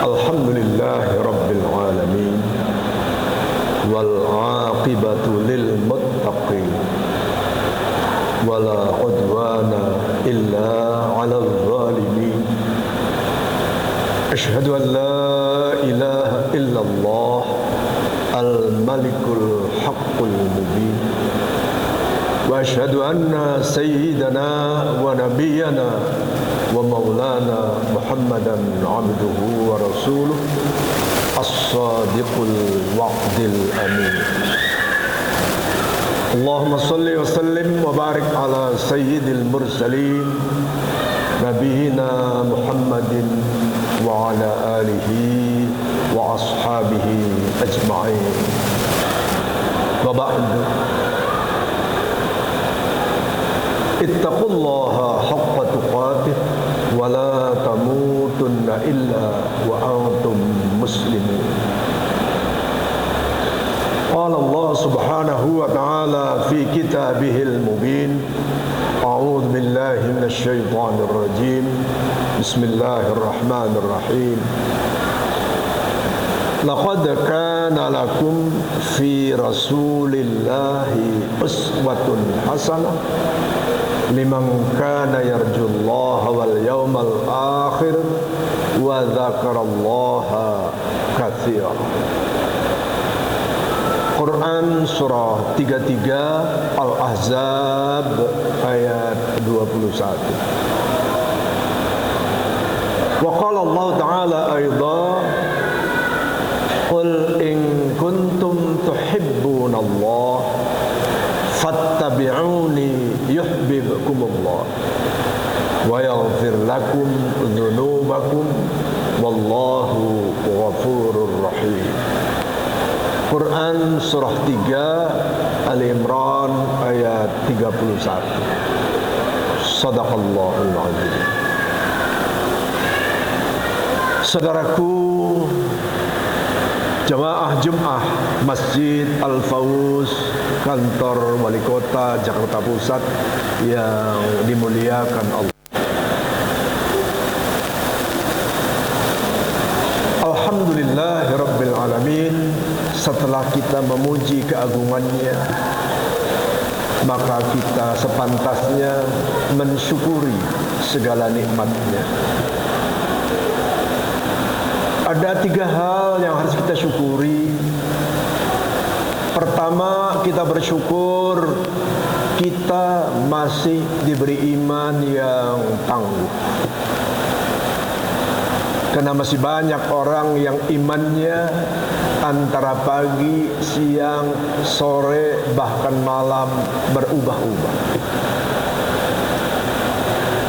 Alhamdulillah Rabbil alamin wal aqibatu lil muttaqin wala udwana illa 'alal zalimin. Asyhadu an la ilaha illallah al-malikul haqqul mubin wa asyhadu anna sayyidana wa nabiyyana wa maulana Muhammadan abduhu wa rasuluh as-sadiqul wa'dil amin. Allahumma salli wa sallim wa barik ala sayyidil mursalin nabiyina Muhammadin wa ala alihi wa ashabihi ajma'in. Wa ba'du. Ittaqullaha haqqa tuqatih wa la tamutunna illa wa antum muslimun. Qala Allah subhanahu wa ta'ala fi kitabihil mubin. A'udzu billahi minasy syaithanir rajim. Bismillahirrahmanirrahim. Laqad kana lakum fi rasulillahi uswatun hasanah liman kana yarjullaha wal yawmal akhir wa dzakarallaha katsiran. Quran surah 33 Al-Ahzab ayat 21. Wa qala Allah ta'ala aidan qul in kuntum tuhibbunallah fattabi'uni yuhibbukumullah wa yaghfir lakum dzunubakum wallahu ghafurur rahim. Quran surah 3 Ali Imran ayat 31. Shadaqallahul azim. Saudaraku, jamaah Jumat Masjid Al-Fauz, kantor Wali Kota Jakarta Pusat yang dimuliakan Allah. Alhamdulillahirabbil alamin. Setelah kita memuji keagungannya, maka kita sepantasnya mensyukuri segala nikmatnya. Ada 3 hal yang harus kita syukuri. Pertama, kita bersyukur kita masih diberi iman yang tangguh. Karena masih banyak orang yang imannya antara pagi, siang, sore, bahkan malam berubah-ubah.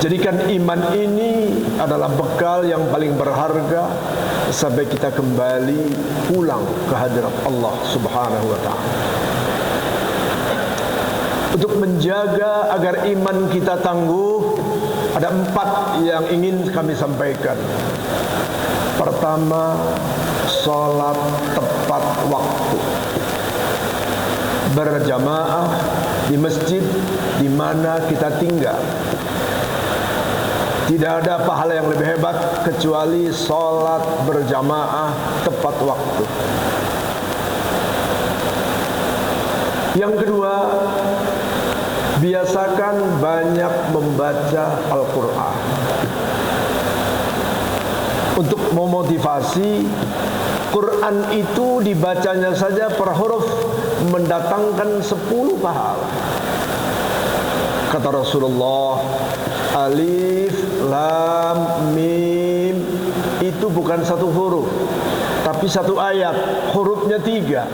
Jadikan iman ini adalah bekal yang paling berharga sampai kita kembali pulang ke hadirat Allah Subhanahu wa ta'ala. Untuk menjaga agar iman kita tangguh, ada 4 yang ingin kami sampaikan. Pertama, sholat tepat waktu, berjamaah di masjid di mana kita tinggal. Tidak ada pahala yang lebih hebat kecuali sholat berjamaah tepat waktu. Yang kedua, biasakan banyak membaca Al-Quran. Untuk memotivasi, Quran itu dibacanya saja per huruf mendatangkan 10 pahala. Kata Rasulullah, alif, lam, mim itu bukan 1 huruf, tapi 1 ayat, hurufnya 3.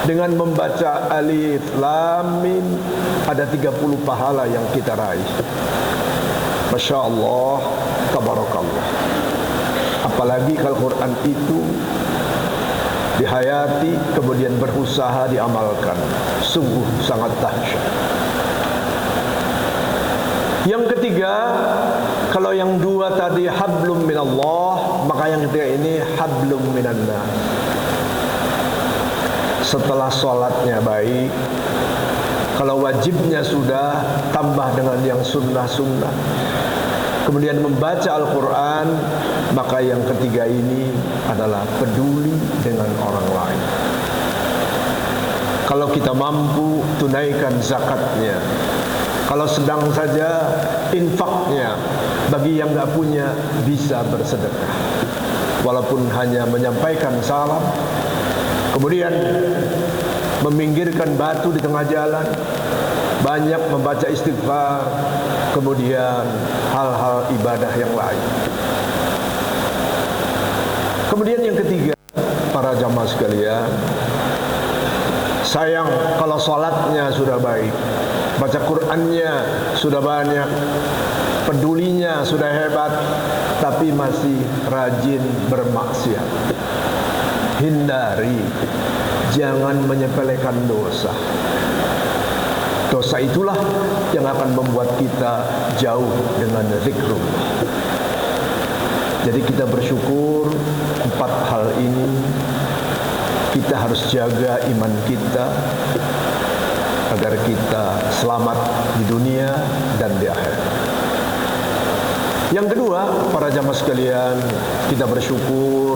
Dengan membaca alif, lam, mim ada 30 pahala yang kita raih. Masya Allah, tabarakallah. Apalagi kalau Quran itu dihayati kemudian berusaha diamalkan, sungguh sangat dahsyat. Yang ketiga, kalau yang 2 tadi hablum minallah, maka yang ketiga ini hablum minannas. Setelah sholatnya baik, kalau wajibnya sudah, tambah dengan yang sunnah-sunnah. kemudian membaca Al-Quran, maka yang ketiga ini adalah peduli dengan orang lain. Kalau kita mampu, tunaikan zakatnya. Kalau sedang saja, infaknya. Bagi yang gak punya, bisa bersedekah, walaupun hanya menyampaikan salam. Kemudian meminggirkan batu di tengah jalan, banyak membaca istighfar, kemudian hal-hal ibadah yang lain. Kemudian yang ketiga, para jamaah sekalian, sayang kalau sholatnya sudah baik, baca Qur'annya sudah banyak, pedulinya sudah hebat, tapi masih rajin bermaksiat. Hindari, jangan menyepelekan dosa. Dosa itulah yang akan membuat kita jauh dengan zikrullah. Jadi kita bersyukur 4 hal ini. Kita harus jaga iman kita agar kita selamat di dunia dan di akhirat. Yang kedua, para jamaah sekalian, kita bersyukur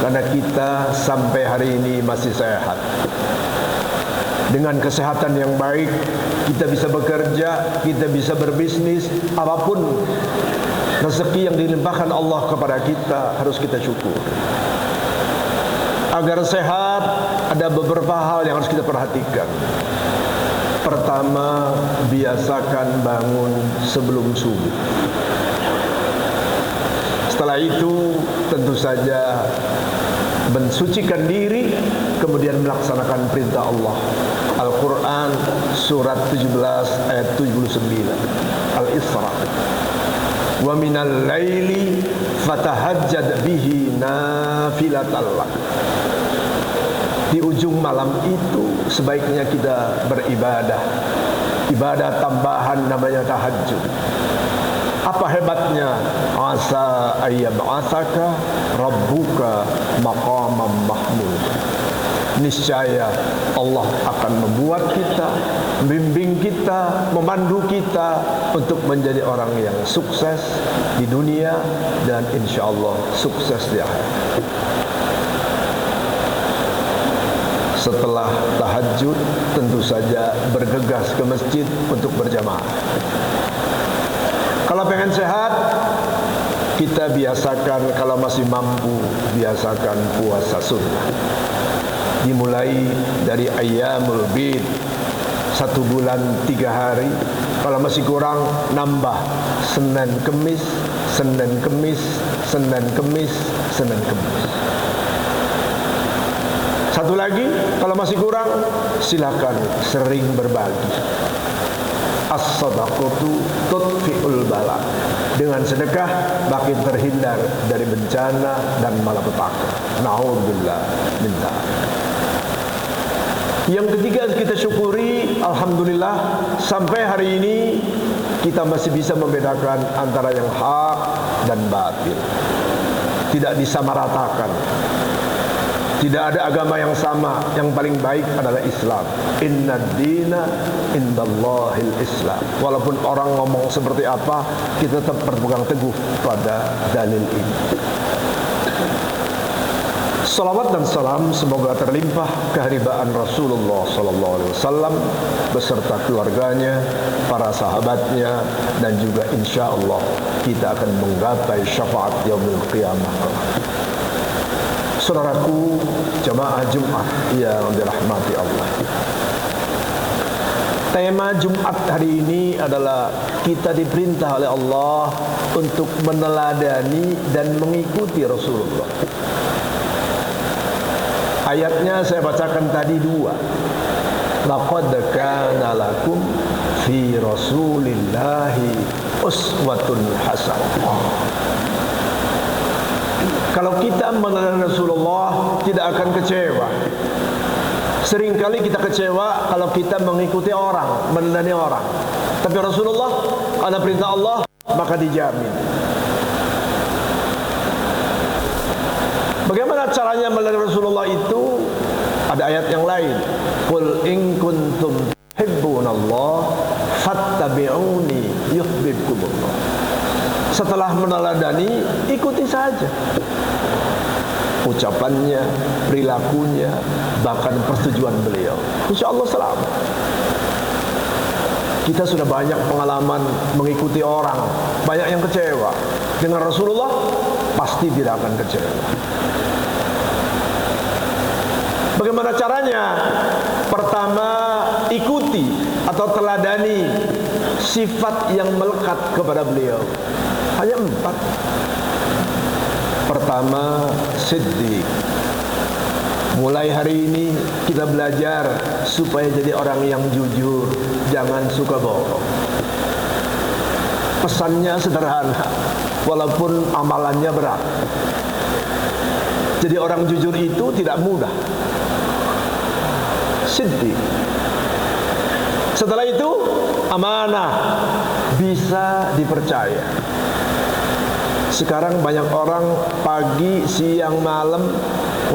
karena kita sampai hari ini masih sehat. Dengan kesehatan yang baik, kita bisa bekerja, kita bisa berbisnis, apapun rezeki yang dilimpahkan Allah kepada kita, harus kita syukur. Agar sehat, ada beberapa hal yang harus kita perhatikan. Pertama, biasakan bangun sebelum subuh. Setelah itu, tentu saja mensucikan diri, kemudian melaksanakan perintah Allah. Al-Quran surat 17 ayat 79, Al-Isra. Wa minal laili fatahajjad bihi nafilatan lak. Di ujung malam itu sebaiknya kita beribadah, ibadah tambahan namanya tahajud. Apa hebatnya? Asa ayyab'atsaka rabbuka maqaman mahmud. Niscaya Allah akan membuat kita, membimbing kita, memandu kita untuk menjadi orang yang sukses di dunia dan insya Allah sukses di akhirat. Setelah tahajud, tentu saja bergegas ke masjid untuk berjamaah. Kalau pengen sehat, kita biasakan, kalau masih mampu, biasakan puasa sunnah. Dimulai dari ayyamul bid, 1 bulan 3 hari. Kalau masih kurang, nambah Senin Kemis, Senin Kemis, Senin Kemis, Senin Kemis. Satu lagi, kalau masih kurang, silakan sering berbagi. As-sadaqatu tudfi'ul bala. Dengan sedekah makin terhindar dari bencana dan malapetaka. Na'udzubillah min dzalik. Yang ketiga kita syukuri, alhamdulillah sampai hari ini kita masih bisa membedakan antara yang hak dan batil. Tidak disamaratakan. Tidak ada agama yang sama. Yang paling baik adalah Islam. Inna dina indallahil Islam. Walaupun orang ngomong seperti apa, kita tetap berpegang teguh pada dalil ini. Salawat dan salam semoga terlimpah keharibaan Rasulullah SAW beserta keluarganya, para sahabatnya, dan juga insya Allah kita akan menggapai syafaat yaumil qiyamah. Saudaraku, jamaah Jumat yang dirahmati Allah. Tema Jumat hari ini adalah kita diperintah oleh Allah untuk meneladani dan mengikuti Rasulullah. Ayatnya saya bacakan tadi 2. Laqad kana lakum fi Rasulillahi uswatun hasanah. Kalau kita meneladani Rasulullah, tidak akan kecewa. Seringkali kita kecewa kalau kita mengikuti orang, meneladani orang. Tapi Rasulullah, ada perintah Allah, maka dijamin. Bagaimana caranya meneladani Rasulullah itu? Ada ayat yang lain. Qul in kuntum tuhibbunallah fattabi'uni yuhibbukumullah. Setelah meneladani, ikuti saja ucapannya, perilakunya, bahkan persetujuan beliau. Insya Allah selamat. Kita sudah banyak pengalaman mengikuti orang, banyak yang kecewa. Dengan Rasulullah pasti tidak akan kecewa. Bagaimana caranya? Pertama, ikuti atau teladani sifat yang melekat kepada beliau. Hanya 4. Pertama, siddiq. Mulai hari ini kita belajar supaya jadi orang yang jujur, jangan suka bohong. Pesannya sederhana, walaupun amalannya berat. Jadi orang jujur itu tidak mudah. Siddiq. Setelah itu, amanah, bisa dipercaya. Sekarang banyak orang pagi, siang, malam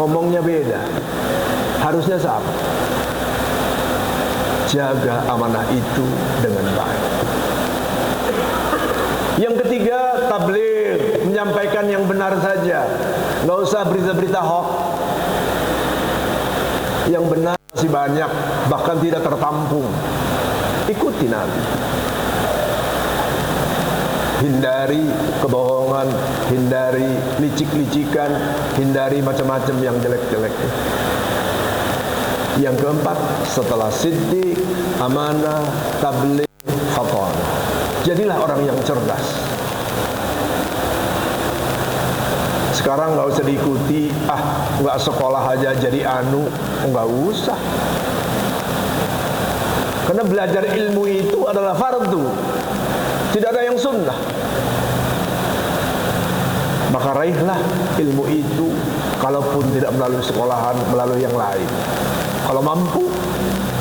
ngomongnya beda. Harusnya sama. Jaga amanah itu dengan baik. Yang ketiga, tabligh, menyampaikan yang benar saja. Nggak usah berita-berita hoax. Yang benar masih banyak, bahkan tidak tertampung. Ikuti Nabi. Hindari kebohongan, hindari licik-licikan, hindari macam-macam yang jelek-jelek. Yang keempat, setelah siddiq, amanah, tabligh, khatanah, jadilah orang yang cerdas. Sekarang nggak usah diikuti, nggak sekolah aja jadi anu, nggak usah. Karena belajar ilmu itu adalah fardu, tidak ada yang sunnah. Maka raihlah ilmu itu, kalaupun tidak melalui sekolahan, melalui yang lain. Kalau mampu,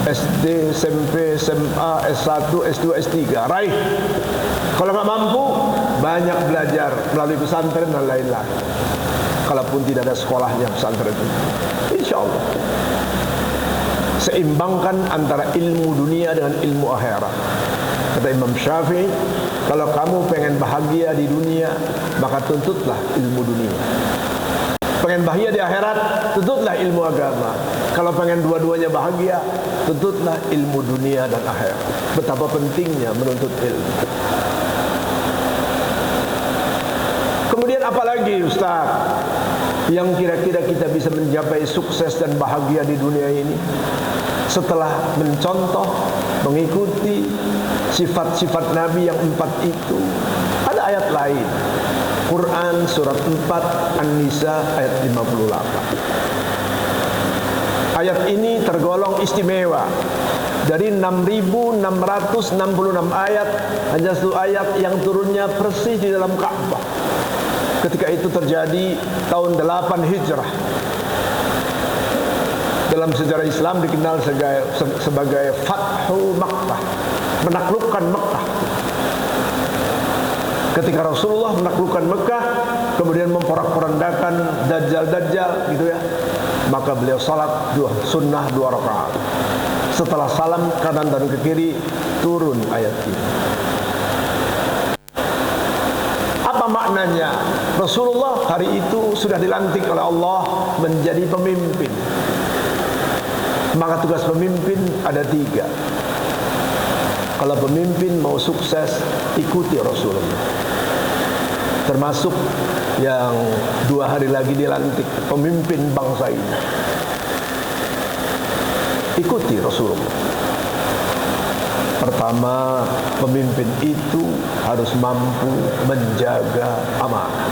SD, SMP, SMA, S1, S2, S3, raih. Kalau nggak mampu, banyak belajar melalui pesantren dan lain-lain. Kalaupun tidak ada sekolahnya pesantren itu, insya Allah. Seimbangkan antara ilmu dunia dengan ilmu akhirat. Kata Imam Syafi'i, kalau kamu pengen bahagia di dunia, maka tuntutlah ilmu dunia. Pengen bahagia di akhirat, tuntutlah ilmu agama. Kalau pengen dua-duanya bahagia, tuntutlah ilmu dunia dan akhirat. Betapa pentingnya menuntut ilmu. Kemudian apalagi Ustaz yang kira-kira kita bisa mencapai sukses dan bahagia di dunia ini? Setelah mencontoh, mengikuti sifat-sifat Nabi yang 4 itu, ada ayat lain. Quran surat 4 An-Nisa ayat 58. Ayat ini tergolong istimewa. Dari 6.666 ayat, hanya satu ayat yang turunnya persis di dalam Ka'bah. Ketika itu terjadi tahun 8 Hijrah. Dalam sejarah Islam dikenal sebagai Fathu Makkah, menaklukkan Mekah. Ketika Rasulullah menaklukkan Mekah, kemudian memporak-porandakan Dajjal gitu ya, maka beliau salat sunnah 2 rakaat. Setelah salam kanan dan ke kiri, turun ayat ini. Apa maknanya? Rasulullah hari itu sudah dilantik oleh Allah menjadi pemimpin. Maka tugas pemimpin ada 3. Kalau pemimpin mau sukses, ikuti Rasulullah. Termasuk yang 2 hari lagi dilantik pemimpin bangsa ini. Ikuti Rasulullah. Pertama, pemimpin itu harus mampu menjaga amanah.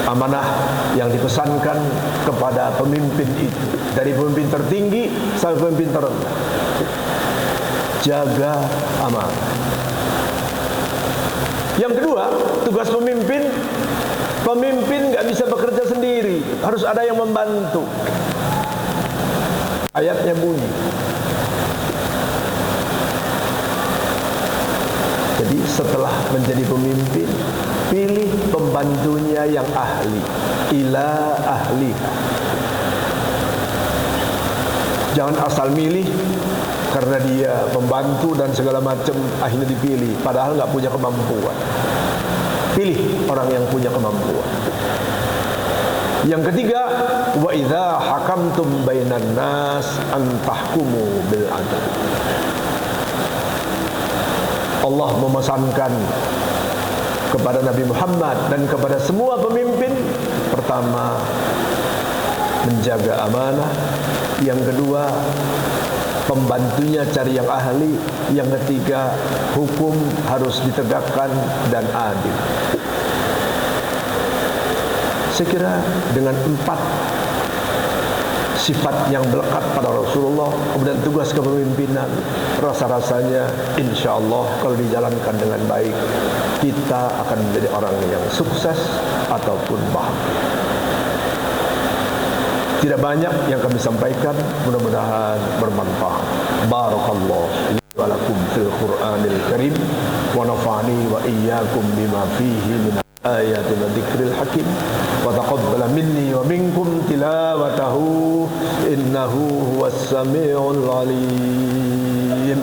Amanah yang dipesankan kepada pemimpin itu, dari pemimpin tertinggi sampai pemimpin terendah. Jaga amanah. Yang kedua, tugas pemimpin nggak bisa bekerja sendiri, harus ada yang membantu. Ayatnya bunyi. Jadi setelah menjadi pemimpin, pilih pembantunya yang ahli, ila ahliha. Jangan asal milih, karena dia membantu dan segala macam, akhirnya dipilih padahal nggak punya kemampuan. Pilih orang yang punya kemampuan. Yang ketiga, wa idza hakamtum bainan nas an tahkumu bil adl. Allah memesankan kepada Nabi Muhammad dan kepada semua pemimpin, pertama menjaga amanah, yang kedua pembantunya cari yang ahli, yang ketiga hukum harus ditegakkan dan adil. Saya kira dengan 4 sifat yang melekat pada Rasulullah, kemudian tugas kepemimpinan, rasa-rasanya insya Allah kalau dijalankan dengan baik, kita akan menjadi orang yang sukses ataupun bahagia. Tidak banyak yang kami sampaikan, mudah-mudahan bermanfaat. Barakallahu li wa lakum fil Qur'anil Karim wa nafa'ani wa iyyakum bima fihi min ayatin wa dzikril hakim wa taqabbala minni wa minkum tilawatahu innahu huwas samiul alim.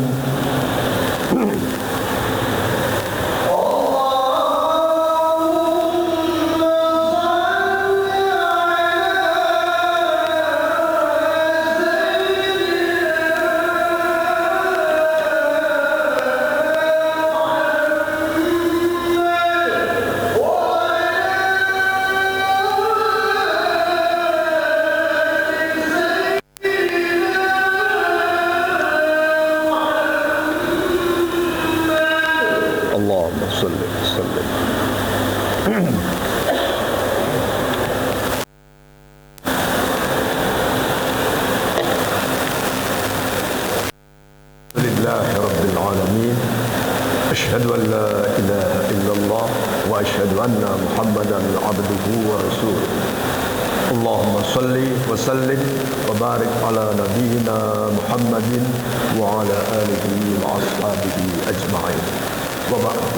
أشهد أن لا إله إلا الله وأشهد أن محمدا عبده ورسوله اللهم صل وسلم وبارك على نبينا محمد وعلى آله وأصحابه أجمعين وبعد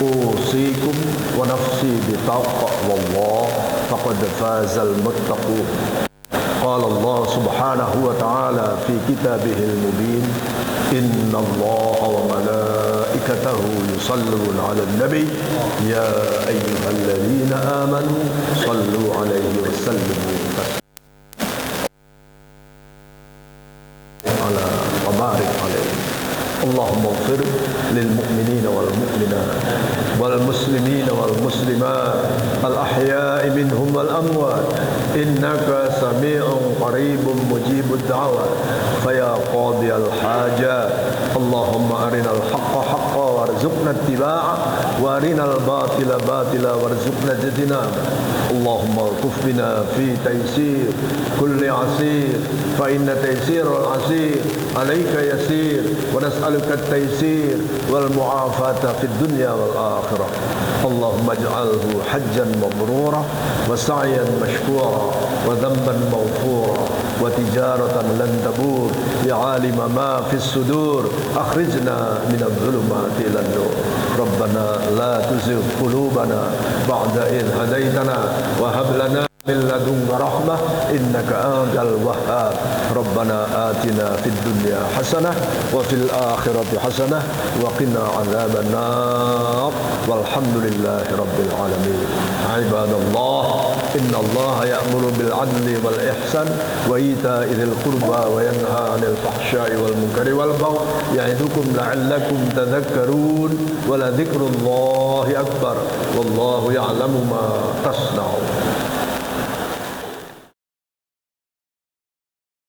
أوصيكم ونفسي بتقوى الله فقد فاز المتقون قال الله سبحانه وتعالى في كتابه المبين إن الله وملائكته يصلون على النبي يا أيها الذين آمنوا صلوا عليه وسلموا على وبارك عليه اللهم اغفر للمؤمنين والمؤمنات والمسلمين والمسلمات الأحياء منهم والأموات إنك سميع قريب مجيب الدعوات فيا قاضي الحاجات اللهم أرنا الحق حقا وارزقنا اتباعه وأرنا الباطل باطلا وارزقنا اجتنابه اللهم الطف بنا في تيسير كل عسير فإن تيسير العسير عليك يسير ونسألك التيسير والمعافاة في الدنيا والآخرة اللهم اجعله حجا مبرورا وسعيا مشكورا وذنبا مغفورا وتجارة لن تبور بعالم ما في الصدور أخرجنا من الظلمات إلى النور ربنا لا تزغ قلوبنا بعد إذ هديتنا وهب لنا من لدنك رحمة إنك أنت الوهاب ربنا آتنا في الدنيا حسنة وفي الآخرة حسنة وقنا عذاب النار والحمد لله رب العالمين عباد الله إن الله يأمر بالعدل والإحسان وإيتاء ذي القربى وينهى عن الفحشاء والمنكر والبغي يعظكم لعلكم تذكرون ولذكر الله أكبر والله يعلم ما تصنعون